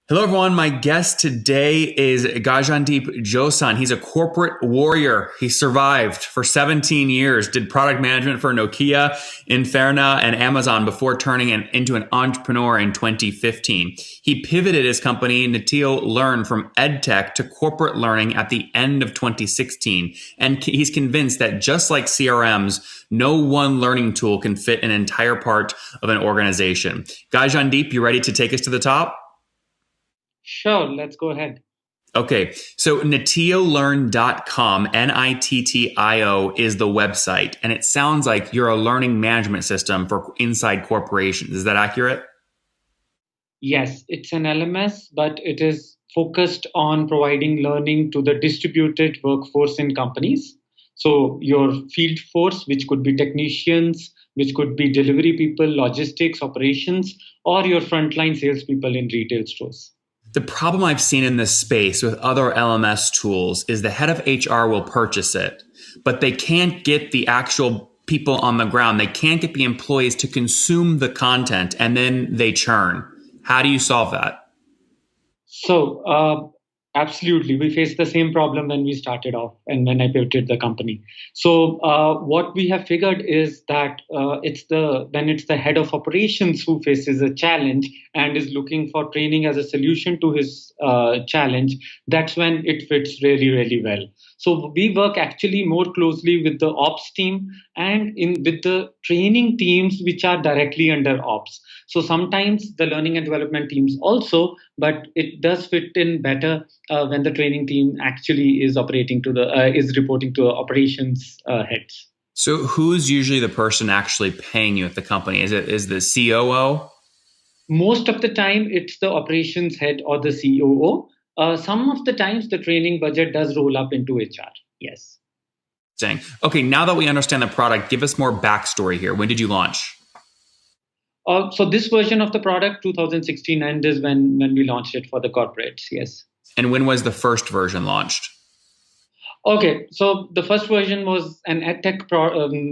Hello, everyone. My guest today is Gagandeep Josan. He's a corporate warrior. He survived for 17 years, did product management for Nokia, Inferna, and Amazon before turning into an entrepreneur in 2015. He pivoted his company, Nittiolearn, from edtech to corporate learning at the end of 2016. And he's convinced that just like CRMs, no one learning tool can fit an entire part of an organization. Gagandeep, you ready to take us to the top? Sure, let's go ahead. Okay, so Nittiolearn.com, Nittio is the website, and it sounds like you're a learning management system for inside corporations. Is that accurate? Yes, it's an LMS, but it is focused on providing learning to the distributed workforce in companies. So, your field force, which could be technicians, which could be delivery people, logistics, operations, or your frontline salespeople in retail stores. The problem I've seen in this space with other LMS tools is the head of HR will purchase it, but they can't get the actual people on the ground. They can't get the employees to consume the content, and then they churn. How do you solve that? So, absolutely, we faced the same problem when we started off and when I pivoted the company. So, what we have figured is that it's the head of operations who faces a challenge and is looking for training as a solution to his challenge. That's when it fits really, really well. So we work actually more closely with the ops team and in with the training teams which are directly under ops. So sometimes the learning and development teams also, but it does fit in better when the training team actually is is reporting to the operations heads. So who's usually the person actually paying you at the company? Is the COO? Most of the time, it's the operations head or the COO. Some of the times, the training budget does roll up into HR. Yes. Saying, okay, now that we understand the product, give us more backstory here. When did you launch? So this version of the product, 2016 end is when we launched it for the corporates. Yes. And when was the first version launched? Okay, so the first version was an edtech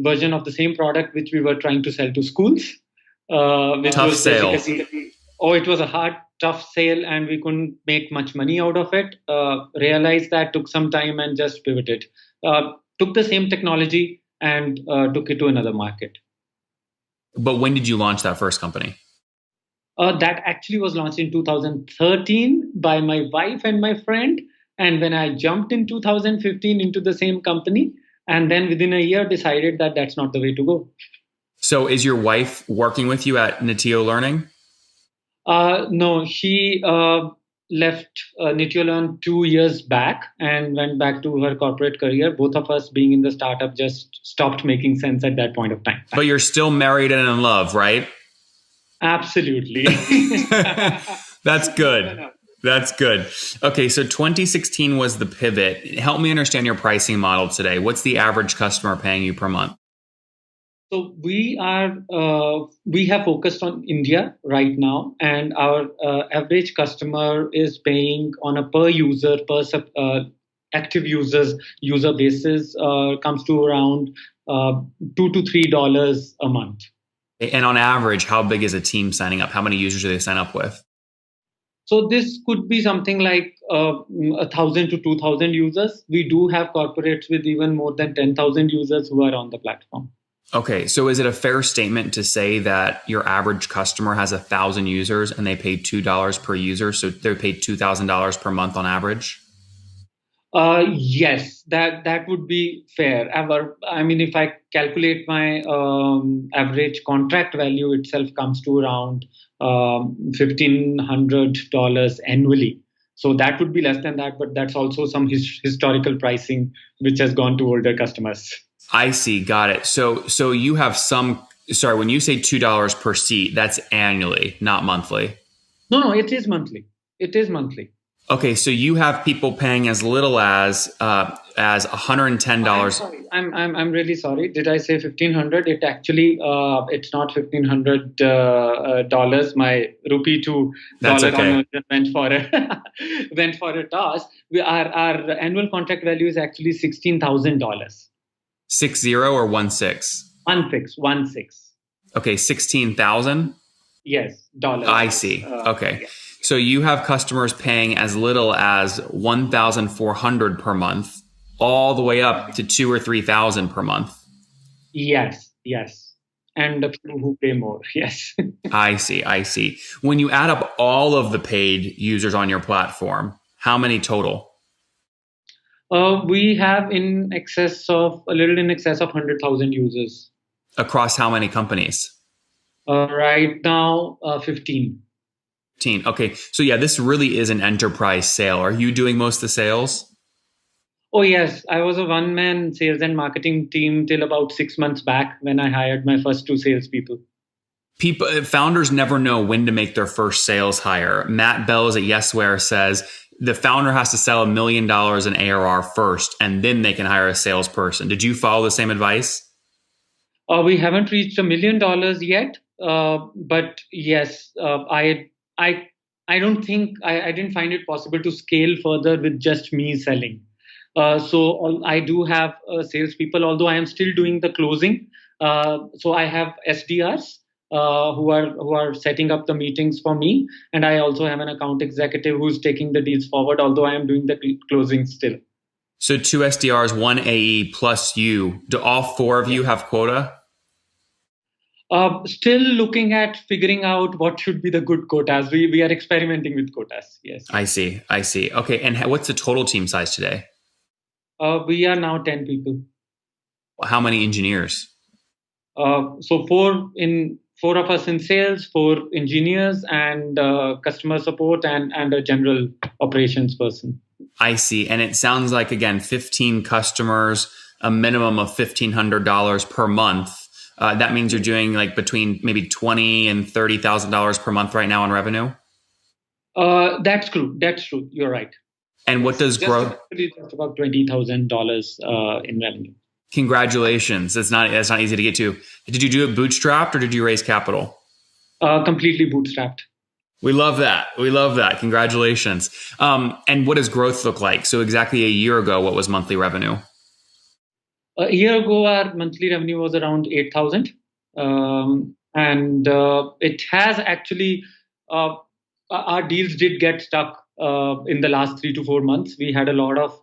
version of the same product which we were trying to sell to schools, which Tough was sale. basically, oh, it was a hard, tough sale, and we couldn't make much money out of it. Realized that, took some time, and just pivoted. Took the same technology and took it to another market. But when did you launch that first company? That actually was launched in 2013 by my wife and my friend. And when I jumped in 2015 into the same company, and then within a year decided that that's not the way to go. So is your wife working with you at Nittiolearning? No, she left Nittiolearn 2 years back and went back to her corporate career. Both of us being in the startup just stopped making sense at that point of time. But you're still married and in love, right? Absolutely. That's good. That's good. Okay, so 2016 was the pivot. Help me understand your pricing model today. What's the average customer paying you per month? So we have focused on India right now, and our average customer is paying on a per user active user basis comes to around $2 to $3 a month. And on average, how big is a team signing up? How many users do they sign up with? So this could be something like 1,000 to 2,000 users. We do have corporates with even more than 10,000 users who are on the platform. Okay, so is it a fair statement to say that your average customer has 1,000 users and they pay $2 per user, so they're paid $2,000 per month on average? Yes, that would be fair. I mean, if I calculate my average contract value itself comes to around $1,500 annually. So that would be less than that, but that's also some historical pricing which has gone to older customers. I see. Got it. So you have sorry, when you say $2 per seat, that's annually, not monthly. No, it is monthly. It is monthly. Okay, so you have people paying as little as $110. I'm really sorry. Did I say 1,500? It actually it's not $1,500 dollars. My rupee to dollar conversion went for a toss. Our annual contract value is actually $16,000. 60 or 16? 16. Okay, 16,000. Yes, dollars. I see. Okay. Yeah. So you have customers paying as little as 1,400 per month, all the way up to 2 or 3,000 per month. Yes, yes. And a few who pay more. Yes. I see. I see. When you add up all of the paid users on your platform, how many total? We have a little in excess of 100,000 users. Across how many companies? Right now, 15. 15. Okay. So yeah, this really is an enterprise sale. Are you doing most of the sales? Oh, yes. I was a one-man sales and marketing team till about 6 months back when I hired my first two salespeople. Founders never know when to make their first sales hire. Matt Bells at Yesware says the founder has to sell $1 million in ARR first, and then they can hire a salesperson. Did you follow the same advice? We haven't reached $1 million yet, but yes, I, I don't think I didn't find it possible to scale further with just me selling. I do have salespeople, although I am still doing the closing. So I have SDRs who are setting up the meetings for me, and I also have an account executive who's taking the deals forward. Although I am doing the closing still. So two SDRs, one AE plus you. Do all four of you have quota? Still looking at figuring out what should be the good quotas. We are experimenting with quotas. Yes. I see. I see. Okay. And what's the total team size today? We are now 10 people. How many engineers? So four of us in sales, four engineers, and customer support, and a general operations person. I see. And it sounds like, again, 15 customers, a minimum of $1,500 per month. That means you're doing like between maybe $20,000 and $30,000 per month right now on revenue. That's true. That's true. You're right. And what does growth? Just about $20,000 in revenue. Congratulations. That's not easy to get to. Did you do it bootstrapped or did you raise capital? Completely bootstrapped. We love that. We love that. Congratulations. And what does growth look like? So exactly a year ago, what was monthly revenue? A year ago, our monthly revenue was around 8,000. And it has actually, our deals did get stuck in the last 3 to 4 months. We had a lot of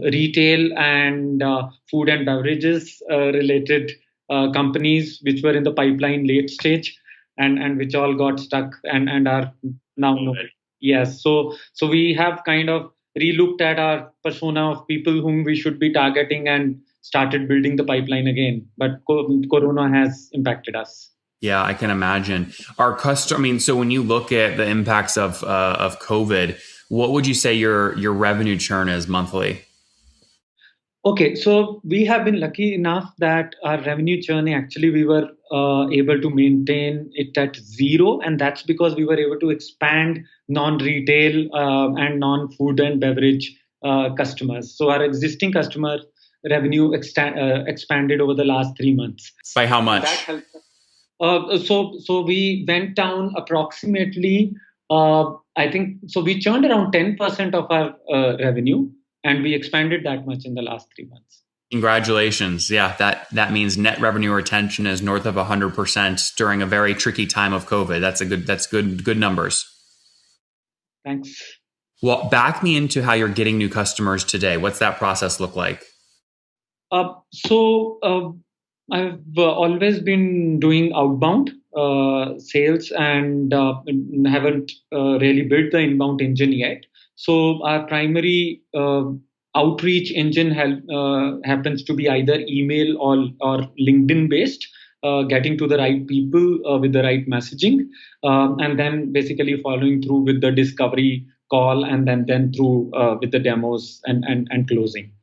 retail and food and beverages related companies which were in the pipeline late stage and which all got stuck and are now no. Yes. So we have kind of relooked at our persona of people whom we should be targeting and started building the pipeline again. But Corona has impacted us. Yeah, I can imagine. So when you look at the impacts of COVID, what would you say your revenue churn is monthly? Okay, so we have been lucky enough that our revenue churn, actually we were able to maintain it at zero, and that's because we were able to expand non-retail and non-food and beverage customers. So our existing customer revenue expanded over the last 3 months. By how much? That helped. So we went down approximately, I think, so we churned around 10% of our revenue, and we expanded that much in the last 3 months. Congratulations. Yeah, that means net revenue retention is north of 100% during a very tricky time of COVID. That's good numbers. Thanks. Well, back me into how you're getting new customers today. What's that process look like? I've always been doing outbound sales and haven't really built the inbound engine yet. So our primary outreach engine happens to be either email or LinkedIn based, getting to the right people with the right messaging, and then basically following through with the discovery call, and then through with the demos and closing.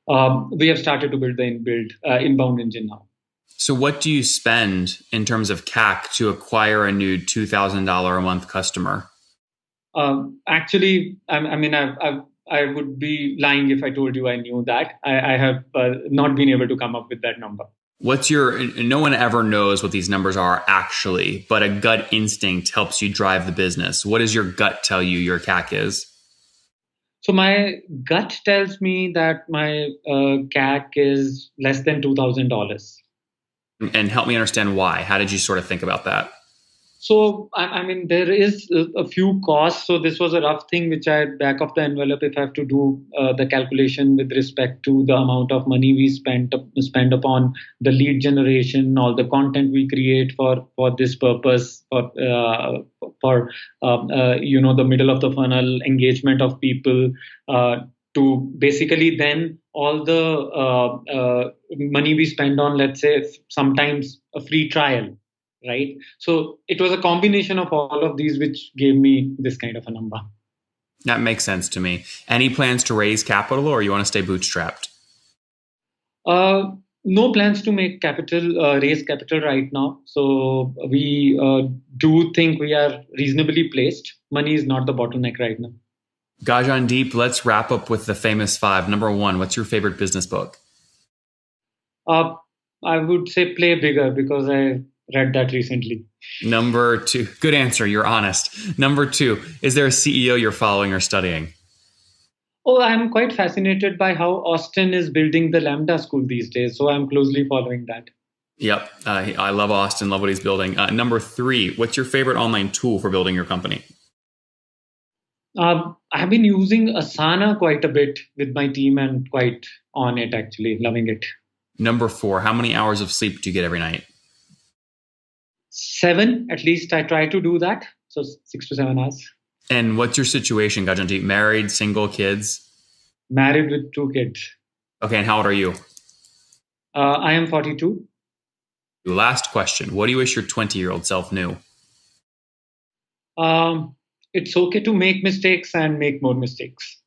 We have started to build the inbound engine now. So what do you spend in terms of CAC to acquire a new $2,000 a month customer? Actually, I would be lying if I told you I knew that. I have not been able to come up with that number. No one ever knows what these numbers are actually, but a gut instinct helps you drive the business. What does your gut tell you your CAC is? So my gut tells me that my CAC is less than $2,000. And help me understand why. How did you sort of think about that? So, I mean, there is a few costs. So this was a rough thing, which I back of the envelope, if I have to do the calculation with respect to the amount of money we spend upon the lead generation, all the content we create for this purpose, for the middle of the funnel engagement of people, to basically then all the money we spend on, let's say, sometimes a free trial, right? So it was a combination of all of these which gave me this kind of a number. That makes sense to me. Any plans to raise capital, or you want to stay bootstrapped? No plans to raise capital right now. So we do think we are reasonably placed. Money is not the bottleneck right now. Gagandeep, let's wrap up with the famous five. Number one, what's your favorite business book? I would say Play Bigger, because I read that recently. Number two, good answer. You're honest. Number two, is there a CEO you're following or studying? Oh, I'm quite fascinated by how Austin is building the Lambda school these days. So I'm closely following that. Yep. I love Austin, love what he's building. Number three, what's your favorite online tool for building your company? I've been using Asana quite a bit with my team and quite on it, actually, loving it. Number four, how many hours of sleep do you get every night? 7, at least I try to do that. So 6 to 7 hours. And what's your situation, Gagandeep? Married, single, kids? Married with 2 kids. Okay, and how old are you? I am 42. Last question. What do you wish your 20-year-old self knew? It's okay to make mistakes and make more mistakes.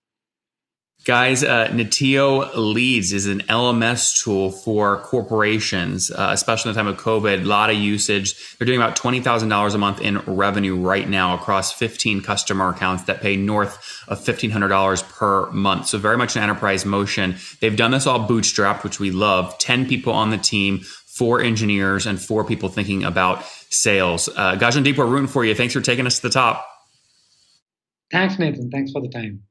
Guys, Nittio Leads is an LMS tool for corporations, especially in the time of COVID. A lot of usage. They're doing about $20,000 a month in revenue right now across 15 customer accounts that pay north of $1,500 per month. So very much an enterprise motion. They've done this all bootstrapped, which we love. 10 people on the team, 4 engineers, and 4 people thinking about sales. Gagandeep, we're rooting for you. Thanks for taking us to the top. Thanks, Nathan. Thanks for the time.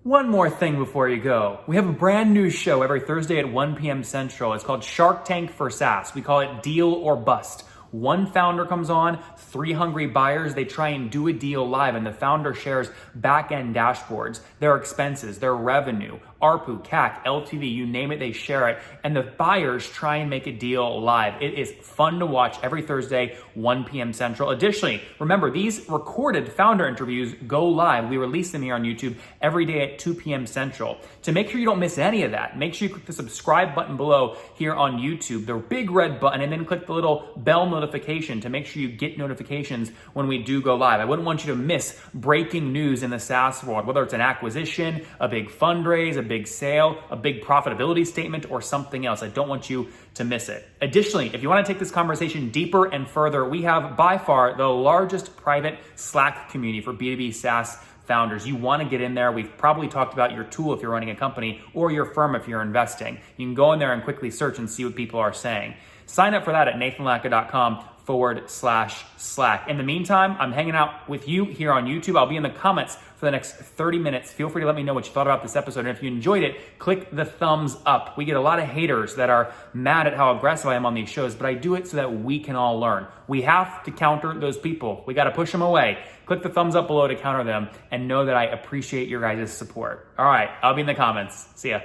One more thing before you go. We have a brand new show every Thursday at 1 p.m. Central. It's called Shark Tank for SaaS. We call it Deal or Bust. One founder comes on, 3 hungry buyers, they try and do a deal live, and the founder shares back-end dashboards, their expenses, their revenue, ARPU, CAC, LTV, you name it, they share it, and the buyers try and make a deal live. It is fun to watch every Thursday, 1 p.m. Central. Additionally, remember, these recorded founder interviews go live. We release them here on YouTube every day at 2 p.m. Central. To make sure you don't miss any of that, make sure you click the subscribe button below here on YouTube, the big red button, and then click the little bell notification to make sure you get notifications when we do go live. I wouldn't want you to miss breaking news in the SaaS world, whether it's an acquisition, a big fundraise, a big sale, a big profitability statement, or something else. I don't want you to miss it. Additionally, if you want to take this conversation deeper and further, we have by far the largest private Slack community for B2B SaaS founders. You want to get in there. We've probably talked about your tool if you're running a company, or your firm if you're investing. You can go in there and quickly search and see what people are saying. Sign up for that at nathanlatka.com/Slack. In the meantime, I'm hanging out with you here on YouTube. I'll be in the comments for the next 30 minutes. Feel free to let me know what you thought about this episode. And if you enjoyed it, click the thumbs up. We get a lot of haters that are mad at how aggressive I am on these shows, but I do it so that we can all learn. We have to counter those people. We got to push them away. Click the thumbs up below to counter them, and know that I appreciate your guys' support. All right, I'll be in the comments. See ya.